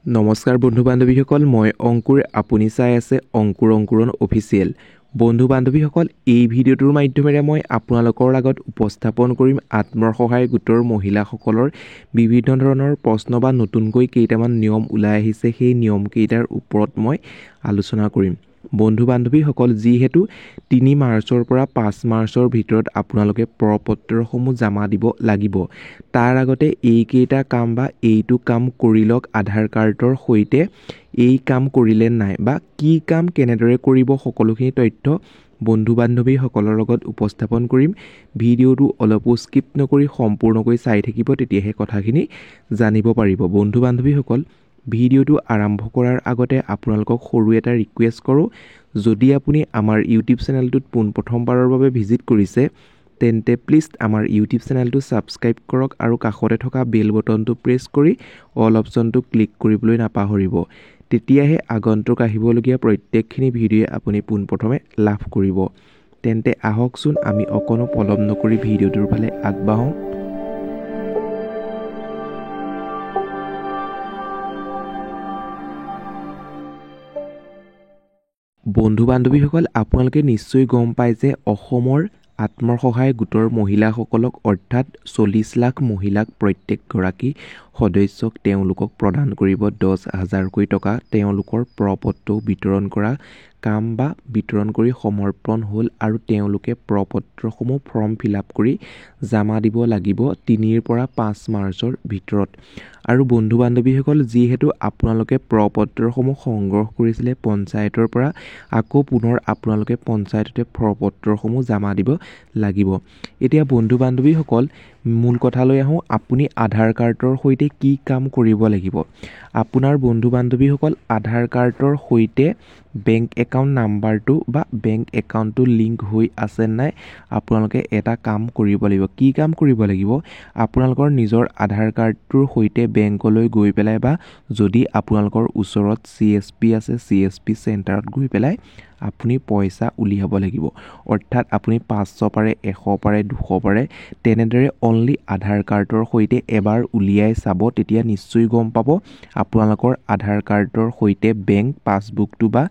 নমস্কাৰ বন্ধু বান্ধৱীসকল, মই অংকুৰ। আপুনি চাই আছে অংকুৰণ অফিচিয়েল। বন্ধু বান্ধৱীসকল, এই ভিডিঅ'টোৰ মাধ্যমেৰে মই আপোনালোকৰ আগত উপস্থাপন কৰিম আত্মসহায়ক গোটৰ মহিলাসকলৰ বিভিন্ন ধৰণৰ প্ৰশ্ন বা নতুনকৈ কেইটামান নিয়ম ওলাই আহিছে, সেই নিয়মকেইটাৰ ওপৰত মই আলোচনা কৰিম। বন্ধু বান্ধৱীসকল, যিহেতু 3 মাৰ্চৰ পৰা 5 মাৰ্চৰ ভিতৰত আপোনালোকে প্ৰপত্ৰসমূহ জমা দিব লাগিব, তাৰ আগতে এইকেইটা কাম বা এইটো কাম কৰি লওক। আধাৰ কাৰ্ডৰ সৈতে এই কাম কৰিলে নাই বা কি কাম কেনেদৰে কৰিব, সকলোখিনি তথ্য বন্ধু বান্ধৱীসকলৰ লগত উপস্থাপন কৰিম। ভিডিঅ'টো অলপো স্কিপ নকৰি সম্পূৰ্ণকৈ চাই থাকিব, তেতিয়াহে কথাখিনি জানিব পাৰিব। বন্ধু বান্ধৱীসকল, ভিডিঅ'টো আৰম্ভ কৰাৰ আগতে আপোনালোকক সৰু এটা ৰিকুৱেষ্ট কৰোঁ। যদি আপুনি আমাৰ ইউটিউব চেনেলটোত পোনপ্ৰথমবাৰৰ বাবে ভিজিট কৰিছে, তেন্তে প্লিজ আমাৰ ইউটিউব চেনেলটো ছাবস্ক্ৰাইব কৰক আৰু কাষতে থকা বেল বটনটো প্ৰেছ কৰি অল অপশ্যনটো ক্লিক কৰিবলৈ নাপাহৰিব। তেতিয়াহে আগন্তুক আহিবলগীয়া প্ৰত্যেকখিনি ভিডিঅ'ই আপুনি পোনপ্ৰথমে লাভ কৰিব। তেন্তে আহকচোন আমি অকণো পলম নকৰি ভিডিঅ'টোৰ ফালে আগবাঢ়োঁ। বন্ধু বান্ধৱীসকল, আপোনালোকে নিশ্চয় গম পায় যে অসমৰ আত্মসহায়ক গোটৰ মহিলাসকলক অৰ্থাৎ 40 লাখ মহিলাক প্ৰত্যেকগৰাকী সদস্যক তেওঁলোকক প্ৰদান কৰিব 10,000কৈ টকা। তেওঁলোকৰ প্ৰপত্ৰ বিতৰণ কৰা কাম বা বিতৰণ কৰি সমৰ্পণ হ'ল আৰু তেওঁলোকে প্ৰপত্ৰসমূহ ফৰ্ম ফিল-আপ কৰি জমা দিব লাগিব 3 পৰা 5 মাৰ্চৰ ভিতৰত। আৰু বন্ধু বান্ধৱীসকল, যিহেতু আপোনালোকে প্ৰপত্ৰসমূহ সংগ্ৰহ কৰিছিলে পঞ্চায়তৰ পৰা, আকৌ পুনৰ আপোনালোকে পঞ্চায়ততে প্ৰপত্ৰসমূহ জমা দিব লাগিব। এতিয়া বন্ধু বান্ধৱীসকল, মূল কথালৈ আহোঁ। আপুনি আধাৰ কাৰ্ডৰ সৈতে কি কাম কৰিব লাগিব? আপোনাৰ বন্ধু বান্ধৱীসকল, আধাৰ কাৰ্ডৰ সৈতে বেংক একাউণ্ট নাম্বাৰটো বা বেংক একাউণ্টটো লিংক হৈ আছে নাই, আপোনালোকে এটা কাম কৰিব লাগিব। কি কাম কৰিব লাগিব? আপোনালোকৰ নিজৰ আধাৰ কাৰ্ডটোৰ সৈতে বেংকলৈ গৈ পেলাই বা যদি আপোনালোকৰ ওচৰত CSP আছে, CSP চেণ্টাৰত গৈ পেলাই আপুনি পইচা উলিয়াব লাগিব। অৰ্থাৎ আপুনি 500 পাৰে, 100 পাৰে, 200 পাৰে, তেনেদৰে অনলি আধাৰ কাৰ্ডৰ সৈতে এবাৰ উলিয়াই চাব। তেতিয়া নিশ্চয় গম পাব আপোনালোকৰ আধাৰ কাৰ্ডৰ সৈতে বেংক পাছবুকটো বা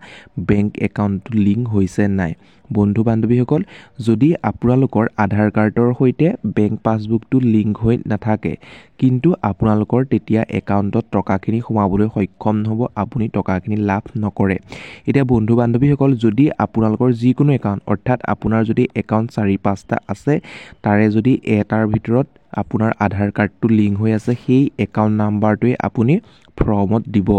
বেংক একাউণ্টটো লিংক হৈছে নাই। বন্ধু বান্ধৱীসকল, যদি আপোনালোকৰ আধাৰ কাৰ্ডৰ সৈতে বেংক পাছবুকটো লিংক হৈ নাথাকে, কিন্তু আপোনালোকৰ তেতিয়া একাউণ্টত টকাখিনি সোমাবলৈ সক্ষম নহ'ব, আপুনি টকাখিনি লাভ নকৰে। এতিয়া বন্ধু বান্ধৱীসকল, যদি আপোনালোকৰ যিকোনো একাউণ্ট, অৰ্থাৎ আপোনাৰ যদি একাউণ্ট 4-5টা আছে, তাৰে যদি এটাৰ ভিতৰত আপোনাৰ আধাৰ কাৰ্ডটো লিংক হৈ আছে, সেই একাউণ্ট নাম্বাৰটোৱে আপুনি ফৰ্মত দিব।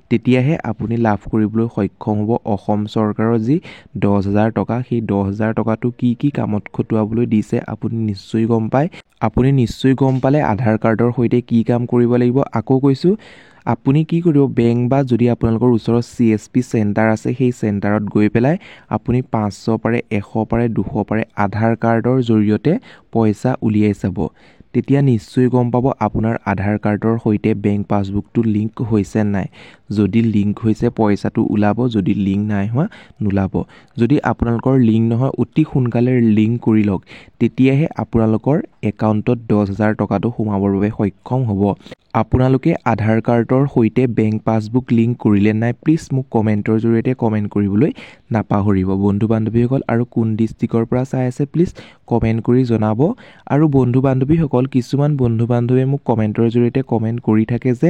তেতিয়াহে আপুনি লাভ কৰিবলৈ সক্ষম হ'ব অসম চৰকাৰৰ যি 10,000 টকা। সেই 10,000 টকাটো কি কামত খটুৱাবলৈ দিছে আপুনি নিশ্চয় গম পায়। আপুনি নিশ্চয় গম পালে আধাৰ কাৰ্ডৰ সৈতে কি কাম কৰিব লাগিব। আকৌ কৈছোঁ, আপুনি কি কৰিব, বেংক বা যদি আপোনালোকৰ ওচৰত CSP চেণ্টাৰ আছে, সেই চেণ্টাৰত গৈ পেলাই আপুনি 500 পাৰে, 100 পাৰে, 200 পাৰে আধাৰ কাৰ্ডৰ জৰিয়তে পইচা উলিয়াই চাব। তেতিয়া নিশ্চয় গম পাব আপোনাৰ আধাৰ কাৰ্ডৰ সৈতে বেংক পাছবুকটো লিংক হৈছে নাই। যদি লিংক হৈছে পইচাটো ওলাব, যদি লিংক নাই হোৱা নোলাব। যদি আপোনালোকৰ লিংক নহয়, অতি সোনকালে লিংক কৰি লওক, তেতিয়াহে আপোনালোকৰ একাউণ্টত 10,000 টকাটো সোমাবৰ বাবে সক্ষম হ'ব। আপোনালোকে আধাৰ কাৰ্ডৰ সৈতে বেংক পাছবুক লিংক কৰিলে নাই, প্লিজ মোক কমেণ্টৰ জৰিয়তে কমেণ্ট কৰিবলৈ নাপাহৰিব বন্ধু বান্ধৱীসকল। আৰু কোন ডিষ্ট্ৰিক্টৰ পৰা চাই আছে প্লিজ কমেণ্ট কৰি জনাব। আৰু বন্ধু বান্ধৱীসকল, কিছুমান বন্ধু বান্ধৱীয়ে মোক কমেণ্টৰ জৰিয়তে কমেণ্ট কৰি থাকে যে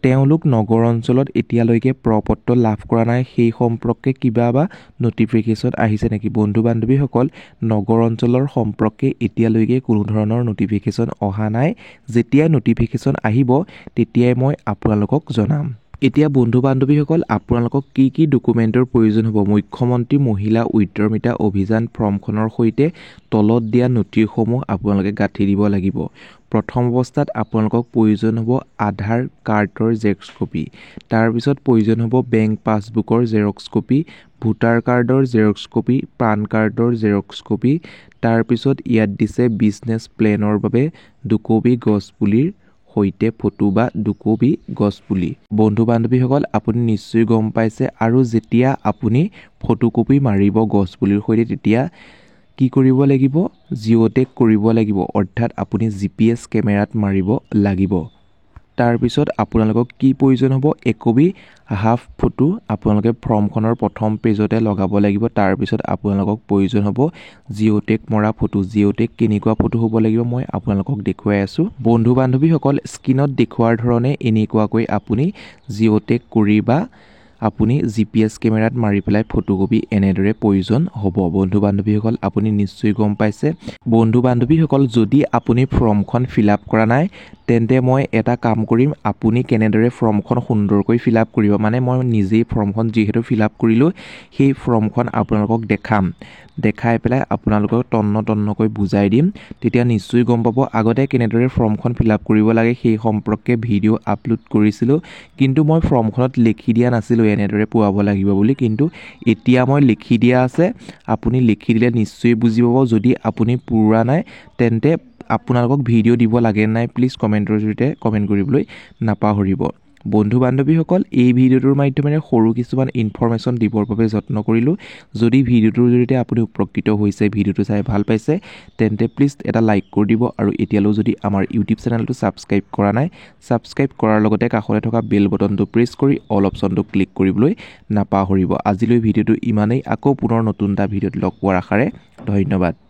তেওঁলোক নগৰ অঞ্চলত এতিয়ালৈকে প্ৰপত্ৰ লাভ কৰা নাই, সেই সম্পৰ্কে কিবা বা নটিফিকেশ্যন আহিছে নেকি? বন্ধু বান্ধৱীসকল, নগৰ অঞ্চলৰ সম্পৰ্কে এতিয়ালৈকে কোনো ধৰণৰ নটিফিকেশ্যন অহা নাই। যেতিয়াই নটিফিকেশ্যন আহিব তেতিয়াই মই আপোনালোকক জনাম। এতিয়া বন্ধু বান্ধৱীসকল, আপোনালোকক কি ডকুমেণ্টৰ প্ৰয়োজন হ'ব? মুখ্যমন্ত্ৰী মহিলা উদ্যমিতা অভিযান ফৰ্মখনৰ সৈতে তলত দিয়া নথিসমূহ আপোনালোকে গাঁঠি দিব লাগিব। প্ৰথম অৱস্থাত আপোনালোকক প্ৰয়োজন হ'ব আধাৰ কাৰ্ডৰ জেৰক্স কপি, তাৰপিছত প্ৰয়োজন হ'ব বেংক পাছবুকৰ জেৰক্স কপি, ভোটাৰ কাৰ্ডৰ জেৰক্স কপি, পান কাৰ্ডৰ জেৰক্স কপি, তাৰপিছত ইয়াত দিছে বিজনেছ প্লেনৰ বাবে 2 কপি গছপুলিৰ সৈতে ফটো বা 2 কপি গছপুলি। বন্ধু বান্ধৱীসকল, আপুনি নিশ্চয় গম পাইছে। আৰু যেতিয়া আপুনি ফটোকপি মাৰিব গছপুলিৰ সৈতে, তেতিয়া কি কৰিব লাগিব? জিঅ'টেগ কৰিব লাগিব, অৰ্থাৎ আপুনি GPS কেমেৰাত মাৰিব লাগিব। তাৰ পিছত আপোনালোকক কি প্ৰয়োজন হ'ব একপি হাফ ফটো আপোনালোকে ফৰ্মখনৰ প্ৰথম পেজতে লগাব লাগিব তাৰ পিছত আপোনালোকক প্ৰয়োজন হ'ব জিঅ'টেগ মৰা ফটো জিঅ'টেগ কেনেকুৱা ফটো হ'ব লাগিব মই আপোনালোকক দেখুৱাই আছো বন্ধু বান্ধৱীসকল স্ক্ৰিনত দেখুৱাৰ ধৰণে এনেকুৱাকৈ আপুনি জিঅ'টেগ কৰি বা আপুনি জিপিএছ কেমেৰাত মাৰি পেলাই ফটোকপি এনেদৰে প্ৰয়োজন হ'ব বন্ধু বান্ধৱীসকল আপুনি নিশ্চয় গম পাইছে বন্ধু বান্ধৱীসকল যদি আপুনি ফৰ্মখন ফিলআপ কৰা নাই তেন্তে মই এটা কাম কৰিম আপুনি কেনেদৰে ফৰ্মখন সুন্দৰকৈ ফিলআপ কৰিব মানে মই নিজেই ফৰ্মখন যিহেতু ফিলআপ কৰিলো সেই ফৰ্মখন আপোনালোকক দেখাম দেখাই পেলাই আপোনালোকক তন্নকৈ বুজাই দিম তেতিয়া নিশ্চয় গম পাব আগতে কেনেদৰে ফৰ্মখন ফিলআপ কৰিব লাগে সেই সম্পৰ্কে ভিডিও আপলোড কৰিছিলো কিন্তু মই ফৰ্মখনত লিখি দিয়া নাছিলো এনেদৰে পুৱাব লাগিব বুলি কিন্তু এতিয়া মই লিখি দিয়া আছে আপুনি লিখি দিলে নিশ্চয় বুজি পাব যদি আপুনি পুৰা নাই তেন্তে আপোনালোকক ভিডিও দিব লাগে নাই প্লিজ কমেন্টৰ জৰিয়তে কমেন্ট কৰিবলৈ নাপাহৰিব বন্ধু বান্ধৱীসকল এই ভিডিওটোৰ মাধ্যমেৰে সৰু কিছুমান ইনফৰমেশ্যন দিবৰ বাবে যত্ন কৰিলো যদি ভিডিওটোৰ জৰিয়তে আপুনি উপকৃত হৈছে ভিডিওটো চাই ভাল পাইছে তেন্তে প্লিজ এটা লাইক কৰি দিব আৰু এতিয়ালৈ যদি আমাৰ ইউটিউব চেনেলটো সাবস্ক্ৰাইব কৰা নাই সাবস্ক্ৰাইব কৰাৰ লগতে কাষতে থকা বেল বটনটো প্ৰেছ কৰি অল অপচনটো ক্লিক কৰিবলৈ নাপাহৰিব আজিলৈ ভিডিওটো ইমানেই আকৌ পুনৰ নতুন এটা ভিডিওত লগ পোৱাৰ আশাৰে ধন্যবাদ